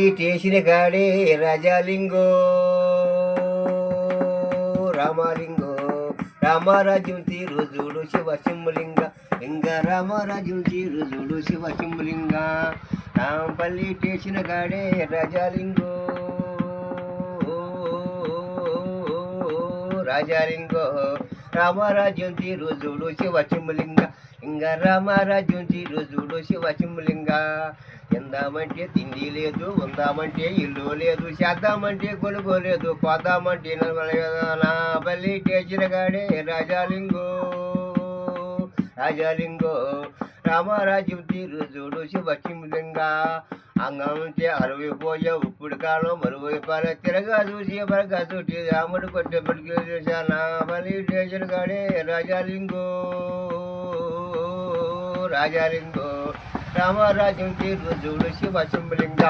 station కాడే రాజాలింగో రామాలింగో రామరాజ్యం తీరు చూడు శివసింహలింగ లింగ రామరాజ్యం తీరు చూడు శివసింహలింగ రాంపల్లి స్టేషన్ కాడే రాజాలింగో రాజాలింగో రామరాజ్యం తీరు చూడు శివసింహలింగ లింగ రామరాజ్యం తీరు చూడు శివసింహలింగ ఎందామంటే తిండి లేదు, ఉందామంటే ఇల్లు లేదు, చేద్దామంటే కొనుక్కోలేదు, పోదామంటే నా పల్లి టేచిన గాడే రాజాలింగో రాజాలింగో రామరాజ్యం తీరు చూడు శివసింహలింగా అంగంటే అరవైపోయా ఇప్పుడు కాలం మరువైపోలే తిరగా చూసి బరగా చూసి రాముడు కొట్టే పడికి చూసా నా పల్లి టేచిన గాడే రాజాలింగో రాజాలింగో రామరాజ్యం తీరు చూడు శివసింహలింగ